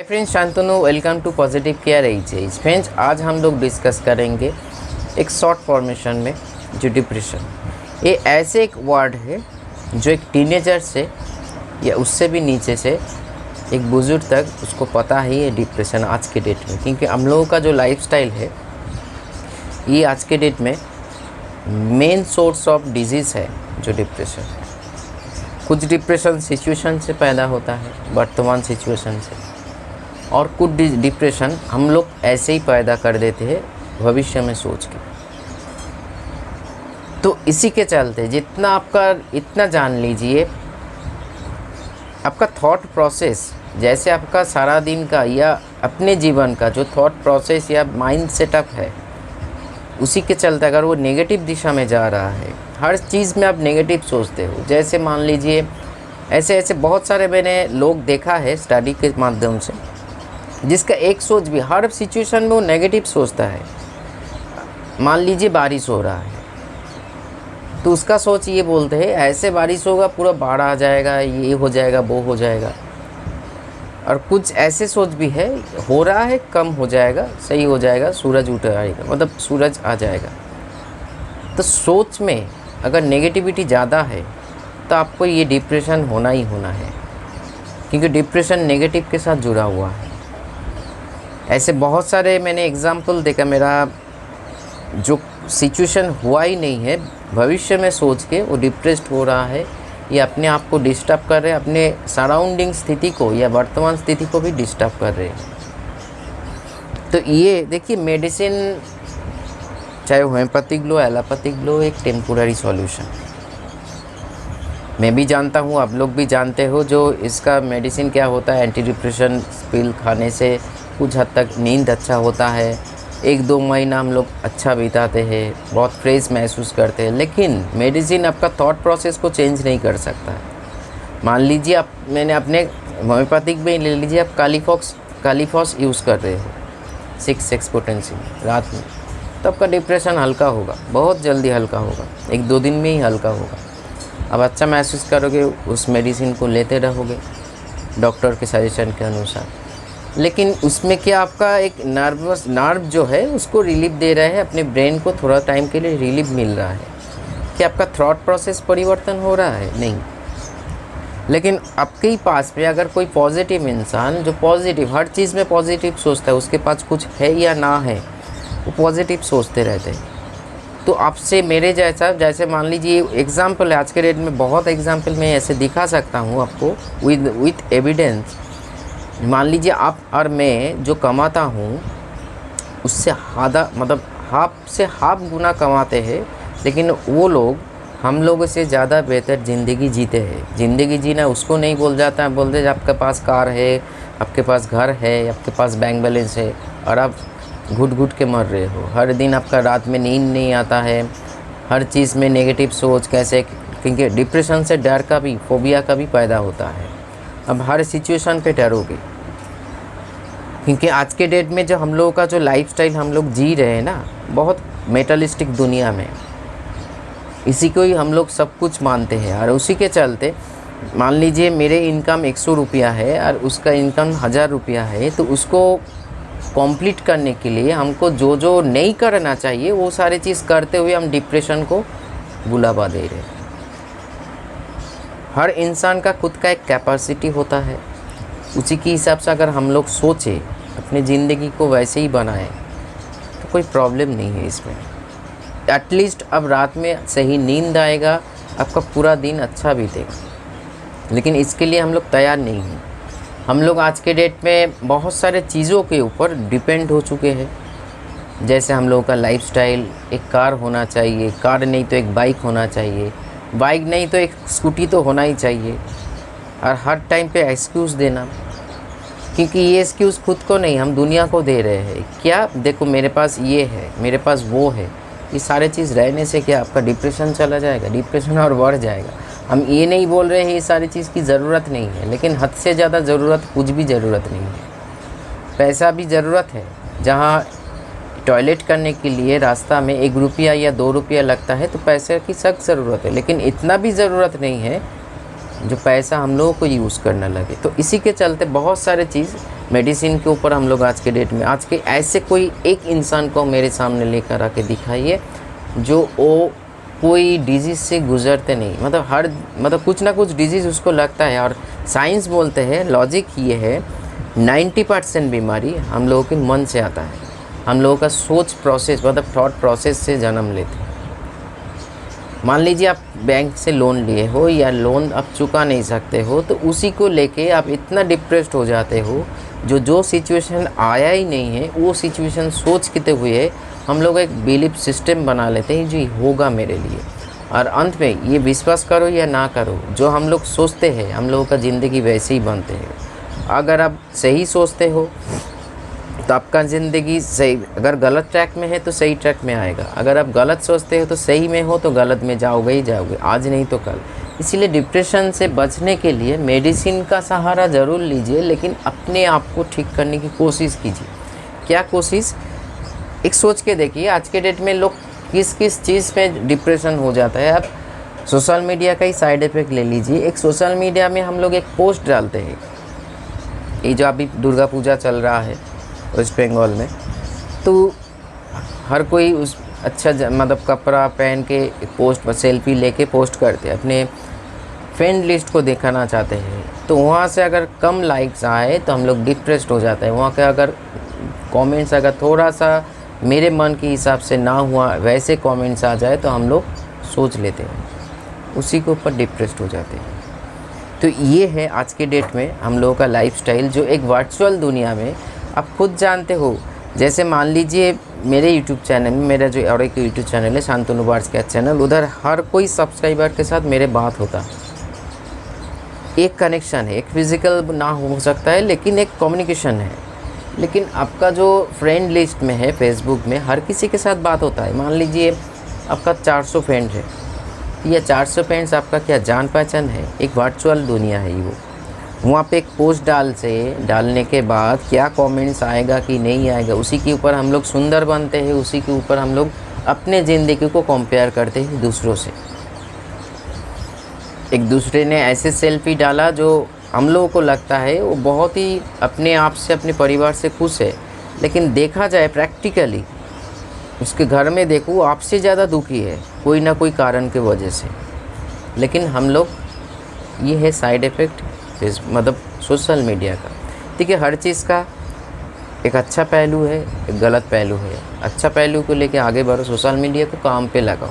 Friends, Shantanu, welcome to positive care H. Friends, आज हम लोग डिस्कस करेंगे एक शॉर्ट फॉर्मेशन में जो डिप्रेशन। ये ऐसे एक वर्ड है जो एक टीनेजर से या उससे भी नीचे से एक बुजुर्ग तक उसको पता है ये डिप्रेशन आज के डेट में, क्योंकि हम लोगों का जो लाइफस्टाइल है ये आज के डेट में मेन सोर्स ऑफ डिजीज़ है जो डिप्रेशन। कुछ डिप्रेशन सिचुएशन से पैदा होता है, वर्तमान सिचुएशन से, और कुछ डिप्रेशन हम लोग ऐसे ही पैदा कर देते हैं भविष्य में सोच के। तो इसी के चलते जितना आपका इतना जान लीजिए, आपका थॉट प्रोसेस, जैसे आपका सारा दिन का या अपने जीवन का जो थॉट प्रोसेस या माइंड सेटअप है, उसी के चलते अगर वो नेगेटिव दिशा में जा रहा है, हर चीज़ में आप नेगेटिव सोचते हो। जैसे मान लीजिए ऐसे बहुत सारे मैंने लोग देखा है स्टडी के माध्यम से, जिसका एक सोच भी हर सिचुएशन में वो नेगेटिव सोचता है। मान लीजिए बारिश हो रहा है तो उसका सोच ये बोलते हैं ऐसे बारिश होगा पूरा बाढ़ आ जाएगा, ये हो जाएगा, वो हो जाएगा। और कुछ ऐसे सोच भी है, हो रहा है कम हो जाएगा, सही हो जाएगा, सूरज उठ आएगा, मतलब सूरज आ जाएगा। तो सोच में अगर नेगेटिविटी ज़्यादा है तो आपको ये डिप्रेशन होना ही होना है, क्योंकि डिप्रेशन नेगेटिव के साथ जुड़ा हुआ है। ऐसे बहुत सारे मैंने एग्ज़ाम्पल देखा, मेरा जो सिचुएशन हुआ ही नहीं है, भविष्य में सोच के वो डिप्रेस्ड हो रहा है, ये अपने आप को डिस्टर्ब कर रहे हैं, अपने सराउंडिंग स्थिति को या वर्तमान स्थिति को भी डिस्टर्ब कर रहे हैं। तो ये देखिए, मेडिसिन चाहे होम्योपैथिक लो, एलोपैथिक लो, एक टेम्पोररी सॉल्यूशन। मैं भी जानता हूँ, आप लोग भी जानते हो, जो इसका मेडिसिन क्या होता है। एंटी डिप्रेशन पिल खाने से कुछ हद तक नींद अच्छा होता है, 1-2 महीना हम लोग अच्छा बिताते हैं, बहुत फ्रेश महसूस करते हैं। लेकिन मेडिसिन आपका थॉट प्रोसेस को चेंज नहीं कर सकता है। मान लीजिए मैंने अपने होम्योपैथिक में ले लीजिए, आप कालीफॉस यूज़ कर रहे हो 6 पोटेंसी में रात में, तो आपका डिप्रेशन हल्का होगा, बहुत जल्दी हल्का होगा, 1-2 दिन में ही हल्का होगा। अब अच्छा महसूस करोगे, उस मेडिसिन को लेते रहोगे डॉक्टर के सजेशन के अनुसार। लेकिन उसमें क्या आपका एक नर्व जो है उसको रिलीफ दे रहा है, अपने ब्रेन को थोड़ा टाइम के लिए रिलीफ मिल रहा है। क्या आपका थॉट प्रोसेस परिवर्तन हो रहा है? नहीं। लेकिन आपके ही पास में अगर कोई पॉजिटिव इंसान, जो पॉजिटिव हर चीज़ में पॉजिटिव सोचता है, उसके पास कुछ है या ना है, वो पॉजिटिव सोचते रहते हैं। तो आपसे मेरे जैसा, जैसे मान लीजिए एग्जाम्पल है, आज के डेट में बहुत एग्जाम्पल मैं ऐसे दिखा सकता हूँ आपको विथ एविडेंस। मान लीजिए आप और मैं जो कमाता हूँ उससे आधा, मतलब हाफ गुना कमाते हैं, लेकिन वो लोग हम लोगों से ज़्यादा बेहतर ज़िंदगी जीते हैं। ज़िंदगी जीना उसको नहीं बोल जाता है, बोलते आपके पास कार है, आपके पास घर है, आपके पास बैंक बैलेंस है, और आप घुट घुट के मर रहे हो। हर दिन आपका रात में नींद नहीं आता है, हर चीज़ में नेगेटिव सोच। कैसे? क्योंकि डिप्रेशन से डर का भी, फोबिया का भी पैदा होता है। अब हर सिचुएशन पे डरोगे, क्योंकि आज के डेट में जो हम लोगों का जो लाइफस्टाइल हम लोग जी रहे हैं ना, बहुत मेटलिस्टिक दुनिया में, इसी को ही हम लोग सब कुछ मानते हैं। और उसी के चलते मान लीजिए मेरे इनकम 100 रुपया है और उसका इनकम 1000 रुपया है, तो उसको कंप्लीट करने के लिए हमको जो जो नहीं करना चाहिए वो सारी चीज़ करते हुए हम डिप्रेशन को बुलावा दे रहे हैं। हर इंसान का खुद का एक कैपेसिटी होता है, उसी के हिसाब से अगर हम लोग सोचें, अपनी ज़िंदगी को वैसे ही बनाएं, तो कोई प्रॉब्लम नहीं है इसमें। एटलीस्ट अब रात में सही नींद आएगा, आपका पूरा दिन अच्छा बीतेगा। लेकिन इसके लिए हम लोग तैयार नहीं हैं। हम लोग आज के डेट में बहुत सारे चीज़ों के ऊपर डिपेंड हो चुके हैं। जैसे हम लोगों का लाइफस्टाइल, एक कार होना चाहिए, कार नहीं तो एक बाइक होना चाहिए, बाइक नहीं तो एक स्कूटी तो होना ही चाहिए। और हर टाइम पे एक्सक्यूज़ देना, क्योंकि ये एक्सक्यूज़ खुद को नहीं, हम दुनिया को दे रहे हैं। क्या? देखो मेरे पास ये है, मेरे पास वो है, ये सारे चीज़ रहने से क्या आपका डिप्रेशन चला जाएगा? डिप्रेशन और बढ़ जाएगा। हम ये नहीं बोल रहे हैं ये सारी चीज़ की ज़रूरत नहीं है, लेकिन हद से ज़्यादा ज़रूरत कुछ भी ज़रूरत नहीं है। पैसा भी ज़रूरत है, जहाँ टॉयलेट करने के लिए रास्ता में 1 रुपया या 2 रुपया लगता है, तो पैसे की सख्त ज़रूरत है। लेकिन इतना भी ज़रूरत नहीं है जो पैसा हम लोगों को यूज़ करना लगे। तो इसी के चलते बहुत सारे चीज़ मेडिसिन के ऊपर हम लोग आज के डेट में, आज के ऐसे कोई एक इंसान को मेरे सामने लेकर आके दिखाइए जो वो कोई डिजीज़ से गुजरते नहीं, मतलब कुछ ना कुछ डिजीज़ उसको लगता है। और साइंस बोलते हैं, लॉजिक ये है, 90% बीमारी हम लोगों के मन से आता है, हम लोगों का सोच प्रोसेस मतलब थॉट प्रोसेस से जन्म लेते हैं। मान लीजिए आप बैंक से लोन लिए हो या लोन आप चुका नहीं सकते हो, तो उसी को लेके आप इतना डिप्रेस्ड हो जाते हो, जो सिचुएशन आया ही नहीं है वो सिचुएशन सोच के हुए हम लोग एक बिलीफ सिस्टम बना लेते हैं जी होगा मेरे लिए। और अंत में ये विश्वास करो या ना करो, जो हम लोग सोचते हैं हम लोगों का ज़िंदगी वैसे ही बनते हैं। अगर आप सही सोचते हो तो आपका ज़िंदगी सही, अगर गलत ट्रैक में है तो सही ट्रैक में आएगा। अगर आप गलत सोचते हो तो सही में हो तो गलत में जाओगे ही जाओगे, आज नहीं तो कल। इसीलिए डिप्रेशन से बचने के लिए मेडिसिन का सहारा ज़रूर लीजिए, लेकिन अपने आप को ठीक करने की कोशिश कीजिए। क्या कोशिश? एक सोच के देखिए आज के डेट में लोग किस किस चीज़ पे डिप्रेशन हो जाता है। आप सोशल मीडिया का ही साइड इफ़ेक्ट ले लीजिए। एक सोशल मीडिया में हम लोग एक पोस्ट डालते हैं, ये जो अभी दुर्गा पूजा चल रहा है वेस्ट बंगाल में, तो हर कोई उस अच्छा मतलब कपड़ा पहन के पोस्ट पर सेल्फी लेके पोस्ट करते हैं, अपने फ्रेंड लिस्ट को दिखाना चाहते हैं। तो वहाँ से अगर कम लाइक्स आए तो हम लोग डिप्रेस्ड हो जाते हैं। वहाँ के अगर कमेंट्स अगर थोड़ा सा मेरे मन के हिसाब से ना हुआ वैसे कमेंट्स आ जाए तो हम लोग सोच लेते हैं, उसी के ऊपर डिप्रेस्ड हो जाते हैं। तो ये है आज के डेट में हम लोगों का लाइफस्टाइल, जो एक वर्चुअल दुनिया में आप खुद जानते हो। जैसे मान लीजिए मेरे यूट्यूब चैनल में, मेरा जो और एक यूट्यूब चैनल है शांतनु बार्स का चैनल, उधर हर कोई सब्सक्राइबर के साथ मेरे बात होता है, एक कनेक्शन है, एक फिज़िकल ना हो सकता है लेकिन एक कम्युनिकेशन है। लेकिन आपका जो फ्रेंड लिस्ट में है फेसबुक में, हर किसी के साथ बात होता है। मान लीजिए आपका 400 फ्रेंड है, ये 400 फ्रेंड्स आपका क्या जान पहचान है? एक वर्चुअल दुनिया है ये। वो वहाँ पे एक पोस्ट डालने के बाद क्या कमेंट्स आएगा कि नहीं आएगा, उसी के ऊपर हम लोग सुंदर बनते हैं, उसी के ऊपर हम लोग अपने ज़िंदगी को कंपेयर करते हैं दूसरों से। एक दूसरे ने ऐसे सेल्फी डाला जो हम लोगों को लगता है वो बहुत ही अपने आप से, अपने परिवार से खुश है, लेकिन देखा जाए प्रैक्टिकली उसके घर में देखो वो आपसे ज़्यादा दुखी है कोई ना कोई कारण के वजह से। लेकिन हम लोग, ये है साइड इफ़ेक्ट मतलब सोशल मीडिया का। ठीक है, हर चीज़ का एक अच्छा पहलू है, एक गलत पहलू है। अच्छा पहलू को लेके आगे बढ़ो, सोशल मीडिया को काम पे लगाओ।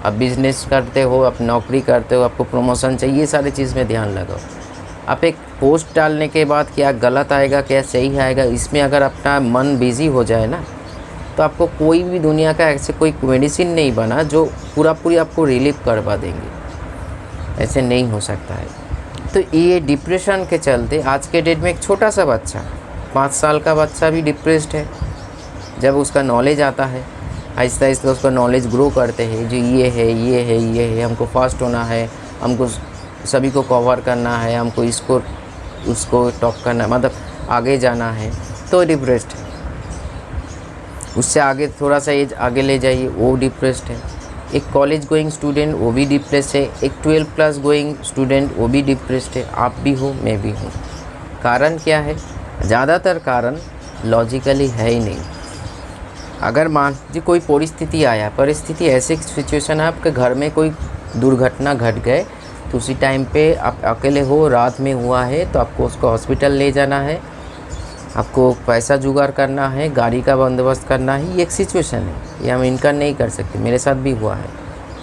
आप बिज़नेस करते हो, आप नौकरी करते हो, आपको प्रमोशन चाहिए, ये सारी चीज़ में ध्यान लगाओ। आप एक पोस्ट डालने के बाद क्या गलत आएगा क्या सही आएगा, इसमें अगर अपना मन बिज़ी हो जाए ना, तो आपको कोई भी दुनिया का ऐसे कोई मेडिसिन नहीं बना जो पूरी आपको रिलीफ करवा देंगे, ऐसे नहीं हो सकता है। तो ये डिप्रेशन के चलते आज के डेट में एक छोटा सा बच्चा, 5 साल का बच्चा भी डिप्रेस्ड है। जब उसका नॉलेज आता है, आहिस्ता आहिस्ता उसका नॉलेज ग्रो करते हैं, जो ये है ये है ये है, हमको फास्ट होना है, हमको सभी को कवर करना है, हमको इसको उसको टॉप करना, मतलब आगे जाना है, तो डिप्रेस्ड है। उससे आगे थोड़ा सा एज आगे ले जाइए, वो डिप्रेस्ड है। एक कॉलेज गोइंग स्टूडेंट वो भी डिप्रेस्ड है, एक 12+ गोइंग स्टूडेंट वो भी डिप्रेस्ड है। आप भी हो, मैं भी हूँ। कारण क्या है? ज़्यादातर कारण लॉजिकली है ही नहीं। अगर मान लीजिए कोई परिस्थिति ऐसी सिचुएशन है, आपके घर में कोई दुर्घटना घट गए, तो उसी टाइम पे आप अकेले हो, रात में हुआ है, तो आपको उसको हॉस्पिटल ले जाना है, आपको पैसा जुगाड़ करना है, गाड़ी का बंदोबस्त करना है। ये एक सिचुएशन है, ये हम इनकार नहीं कर सकते, मेरे साथ भी हुआ है।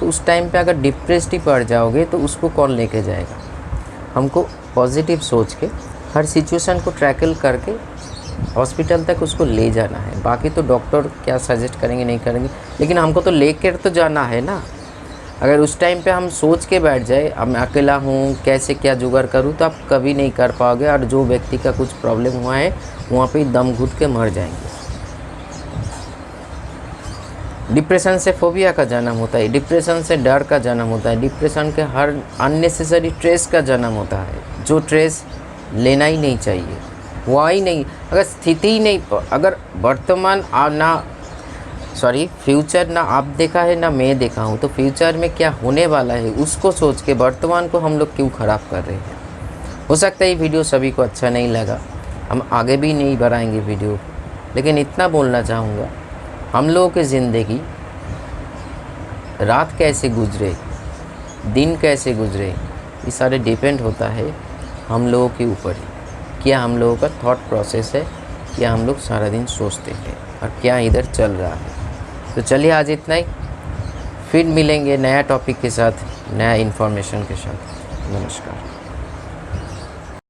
तो उस टाइम पे अगर डिप्रेस्ड ही पड़ जाओगे तो उसको कौन लेके जाएगा? हमको पॉजिटिव सोच के हर सिचुएशन को टैकल करके हॉस्पिटल तक उसको ले जाना है। बाकी तो डॉक्टर क्या सजेस्ट करेंगे नहीं करेंगे, लेकिन हमको तो लेकर तो जाना है ना। अगर उस टाइम पे हम सोच के बैठ जाए, अब मैं अकेला हूँ, कैसे क्या जुगाड़ करूँ, तो आप कभी नहीं कर पाओगे। और जो व्यक्ति का कुछ प्रॉब्लम हुआ है वहाँ पे दम घुट के मर जाएंगे। डिप्रेशन से फोबिया का जन्म होता है, डिप्रेशन से डर का जन्म होता है, डिप्रेशन के हर अननेसेसरी स्ट्रेस का जन्म होता है, जो स्ट्रेस लेना ही नहीं चाहिए, हुआ ही नहीं। अगर स्थिति ही नहीं, अगर वर्तमान फ्यूचर ना आप देखा है ना मैं देखा हूँ, तो फ्यूचर में क्या होने वाला है उसको सोच के वर्तमान को हम लोग क्यों ख़राब कर रहे हैं। हो सकता है ये वीडियो सभी को अच्छा नहीं लगा, हम आगे भी नहीं बढ़ाएंगे वीडियो, लेकिन इतना बोलना चाहूँगा, हम लोगों की ज़िंदगी रात कैसे गुजरे, दिन कैसे गुजरे, ये सारे डिपेंड होता है हम लोगों के ऊपर ही। क्या हम लोगों का थॉट प्रोसेस है, क्या हम लोग सारा दिन सोचते हैं और क्या इधर चल रहा है। तो चलिए आज इतना ही, फिर मिलेंगे नया टॉपिक के साथ, नया इन्फॉर्मेशन के साथ। नमस्कार।